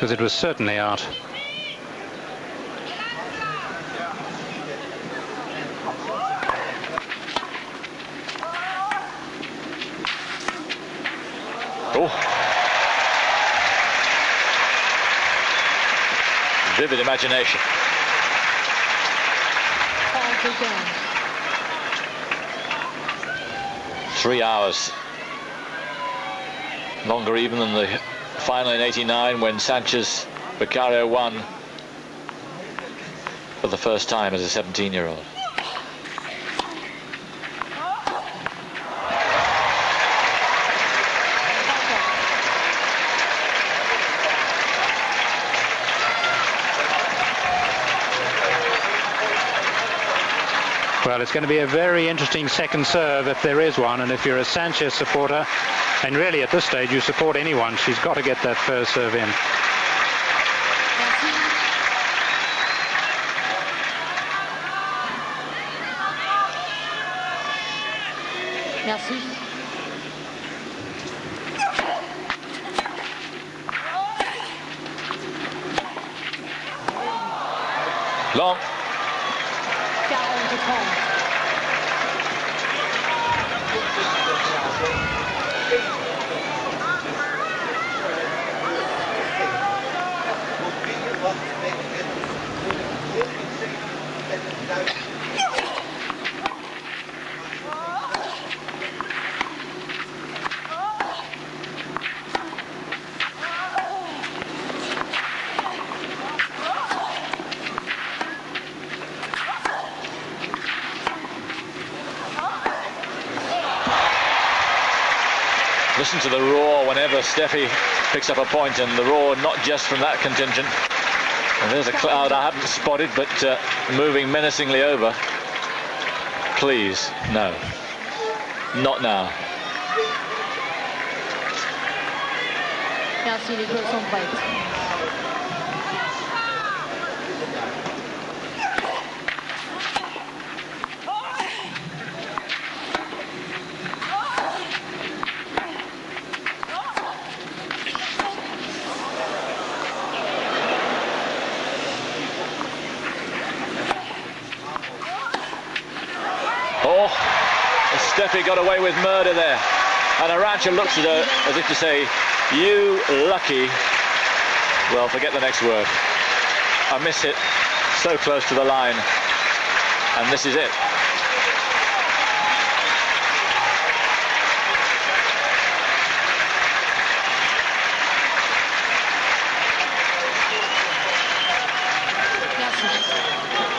because it was certainly out. Oh. Vivid imagination. 3 hours. Longer even than the final in '89 when Sanchez Vicario won for the first time as a 17-year-old. Well, it's going to be a very interesting second serve if there is one, and if you're a Sanchez supporter, and really at this stage you support anyone, she's got to get that first serve in. Merci. Long. Listen to the roar whenever Steffi picks up a point, and the roar not just from that contingent. And there's a cloud I haven't spotted, but moving menacingly over. Please, no. Not now. Merci, les joueurs sont prêts. Oh, Steffi got away with murder there. And Arantxa looks at her as if to say, you lucky. Well, forget the next word. I miss it so close to the line. And this is it.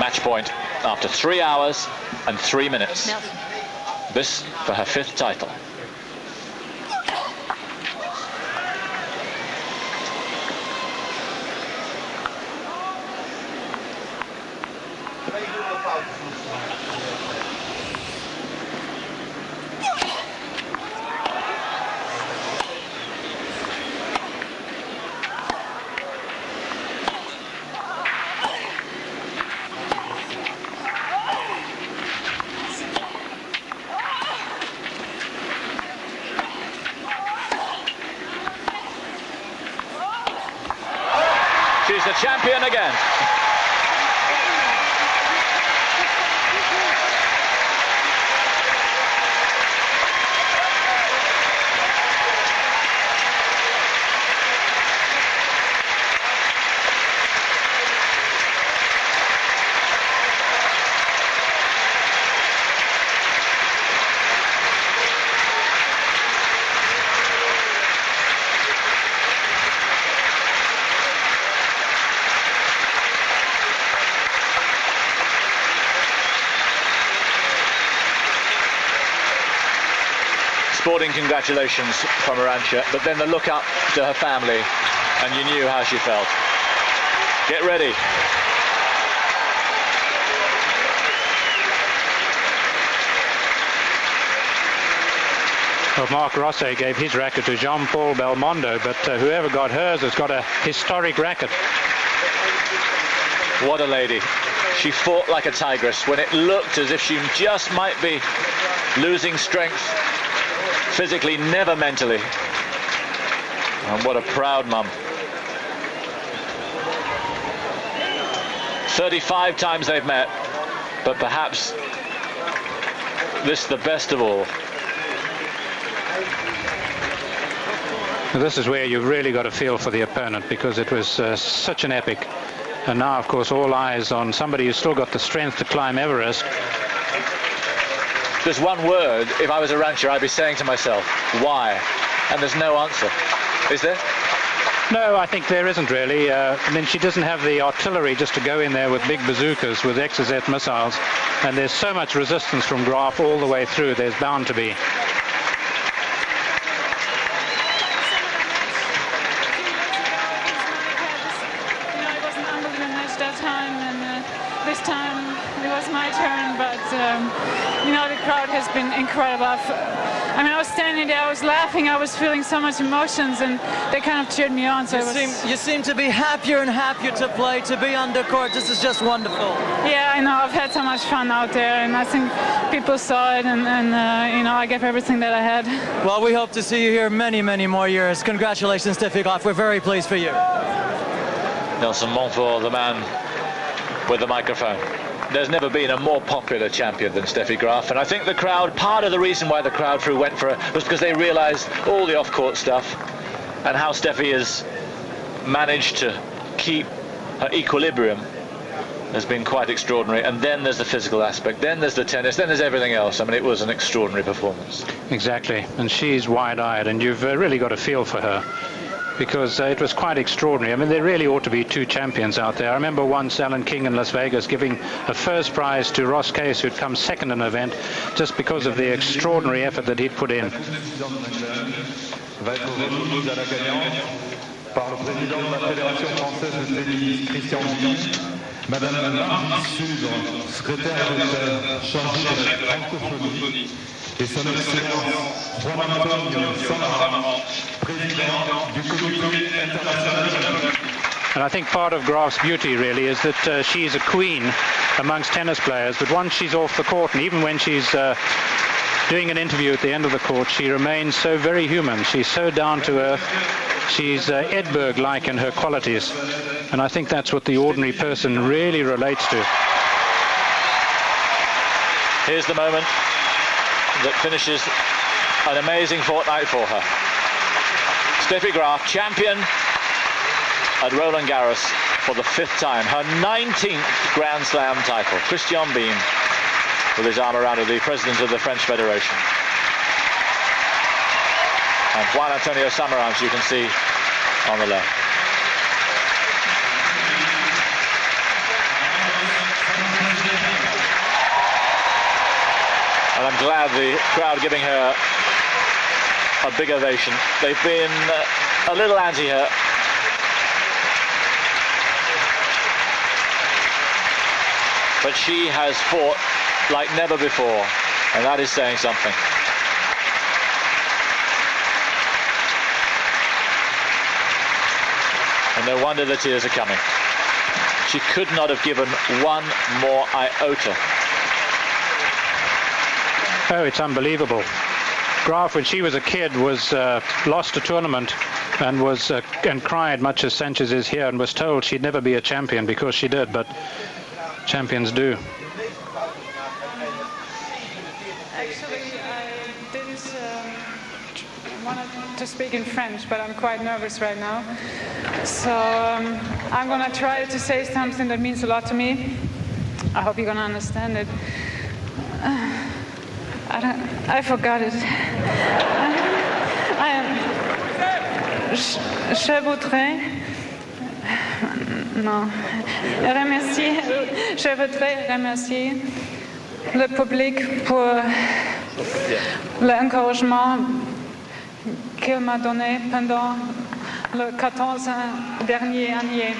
Match point after 3 hours and 3 minutes. This for her 5th title. She's the champion again. Sporting congratulations from Arantxa, but then the look up to her family, and you knew how she felt. Get ready. Well, Marc Rosset gave his racket to Jean-Paul Belmondo, but whoever got hers has got a historic racket. What a lady. She fought like a tigress when it looked as if she just might be losing strength. Physically, never mentally. And what a proud mum. 35 times they've met, but perhaps this the best of all. This is where you've really got to feel for the opponent, because it was such an epic. And now, of course, all eyes on somebody who's still got the strength to climb Everest. There's one word, if I was Arantxa, I'd be saying to myself, why? And there's no answer. Is there? No, I think there isn't really. I mean, she doesn't have the artillery just to go in there with big bazookas, with XZ missiles. And there's so much resistance from Graf all the way through, there's bound to be. This time it was my turn, but the crowd has been incredible. I mean, I was standing there, I was laughing, I was feeling so much emotions, and they kind of cheered me on. So you seem to be happier and happier to play, to be on the court. This is just wonderful. Yeah, I know. I've had so much fun out there, and I think people saw it, and I gave everything that I had. Well, we hope to see you here many, many more years. Congratulations, Steffi Graf. We're very pleased for you. Nelson Montfort, the man with the microphone. There's never been a more popular champion than Steffi Graf, and I think the crowd, part of the reason why the crowd went for her was because they realised all the off-court stuff and how Steffi has managed to keep her equilibrium has been quite extraordinary. And then there's the physical aspect, then there's the tennis, then there's everything else. I mean, it was an extraordinary performance. Exactly, and she's wide-eyed, and you've really got a feel for her, because it was quite extraordinary. I mean, there really ought to be two champions out there. I remember once Alan King in Las Vegas giving a first prize to Ross Case, who'd come second in an event, just because of the extraordinary effort that he'd put in. Madame Martine Sudre, secrétaire d'État chargée de la francophonie, et son Excellence Juan Antonio Samaranch, président du Comité international. And I think part of Graf's beauty really is that she's a queen amongst tennis players, but once she's off the court, and even when she's doing an interview at the end of the court, she remains so very human. She's so down to earth. She's Edberg-like in her qualities, and I think that's what the ordinary person really relates to. Here's the moment that finishes an amazing fortnight for her. Steffi Graf, champion at Roland Garros for the 5th time, her 19th Grand Slam title. Christian Beam with his arm around her, the president of the French Federation. And Juan Antonio Samaranch, you can see on the left. And I'm glad the crowd giving her a big ovation. They've been a little anti her. But she has fought like never before, and that is saying something. And no wonder the tears are coming. She could not have given one more iota. Oh, it's unbelievable. Graf, when she was a kid, was lost a tournament and was and cried much as Sanchez is here, and was told she'd never be a champion because she did, but champions do. Actually, I didn't want to speak in French, but I'm quite nervous right now. So I'm going to try to say something that means a lot to me. I hope you're going to understand it. I forgot it. Je voudrais... Non. Je voudrais remercier le public pour l'encouragement qu'il m'a donné pendant les 14 dernières années.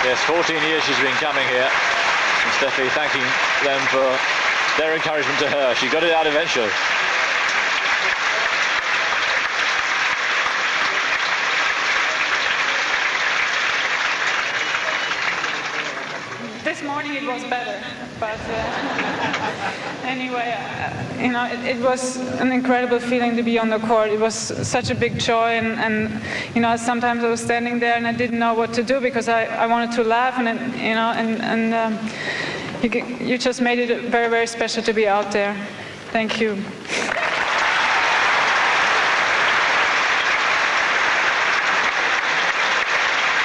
Yes, 14 years she's been coming here. And Steffi thanking them for their encouragement to her. She got it out eventually. this morning it was better, but anyway, it was an incredible feeling to be on the court. It was such a big joy, and sometimes I was standing there and I didn't know what to do because I wanted to laugh, you just made it very, very special to be out there. Thank you.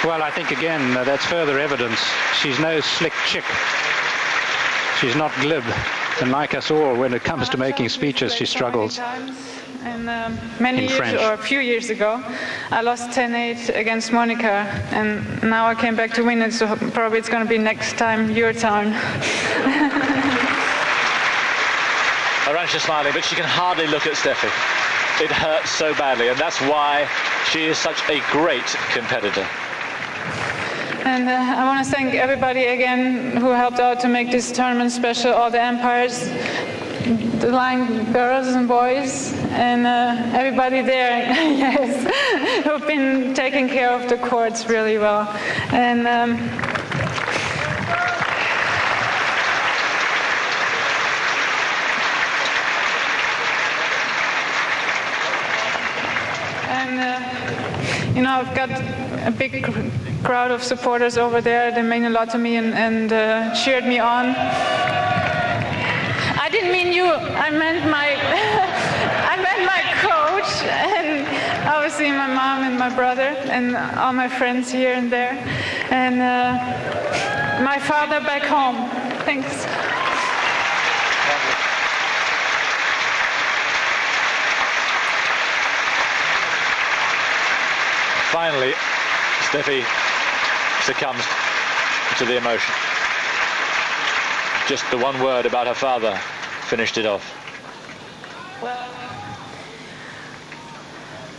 Well, I think again that's further evidence. She's no slick chick. She's not glib. And like us all, when it comes to making speeches, she struggles. And many years, French. or a few years ago, I lost 10-8 against Monica, and now I came back to win it, so probably it's going to be next time your turn. Arantxa smiling, but she can hardly look at Steffi. It hurts so badly, and that's why she is such a great competitor. And I want to thank everybody again who helped out to make this tournament special, all the umpires, the line girls and boys, and everybody there, yes, who've been taking care of the courts really well. And I've got a big crowd of supporters over there. They mean a lot to me and cheered me on. I didn't mean you. I meant my coach, and obviously my mom and my brother and all my friends here and there, and my father back home. Thanks. Finally, Steffi succumbs to the emotion. Just the one word about her father finished it off. Well,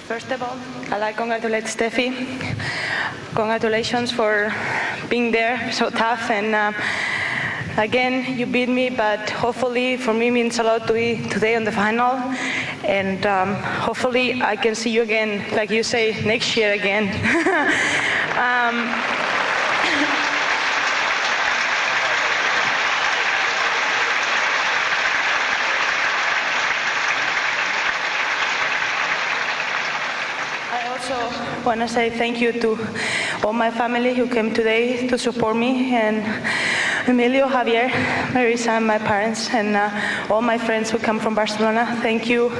first of all, I'd like to congratulate Steffi. Congratulations for being there, so tough. And again, you beat me, but hopefully for me means a lot to be today on the final. And hopefully I can see you again, like you say, next year again. I also want to say thank you to all my family who came today to support me, and Emilio, Javier, Marisa, and my parents, and all my friends who come from Barcelona. Thank you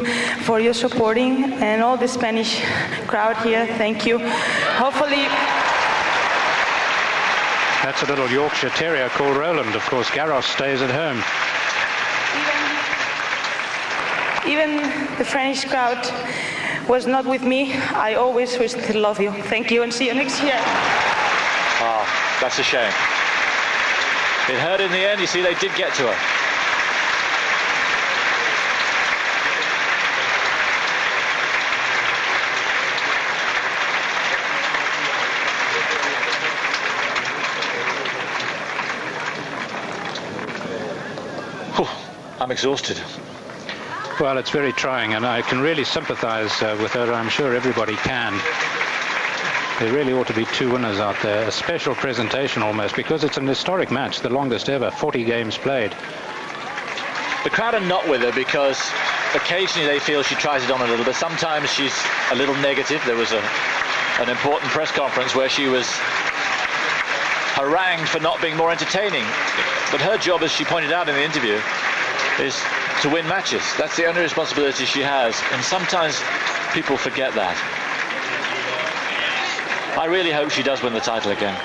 for your supporting, and all the Spanish crowd here. Thank you. Hopefully. That's a little Yorkshire Terrier called Roland. Of course, Garros stays at home. Even the French crowd was not with me. I always will still love you. Thank you, and see you next year. Oh, that's a shame. It hurt in the end. You see, they did get to her. Whew, I'm exhausted. Well, it's very trying, and I can really sympathize with her. I'm sure everybody can. There really ought to be two winners out there. A special presentation almost, because it's an historic match, the longest ever, 40 games played. The crowd are not with her because occasionally they feel she tries it on a little bit. Sometimes she's a little negative. There was an important press conference where she was harangued for not being more entertaining. But her job, as she pointed out in the interview, is to win matches. That's the only responsibility she has. And sometimes people forget that. I really hope she does win the title again.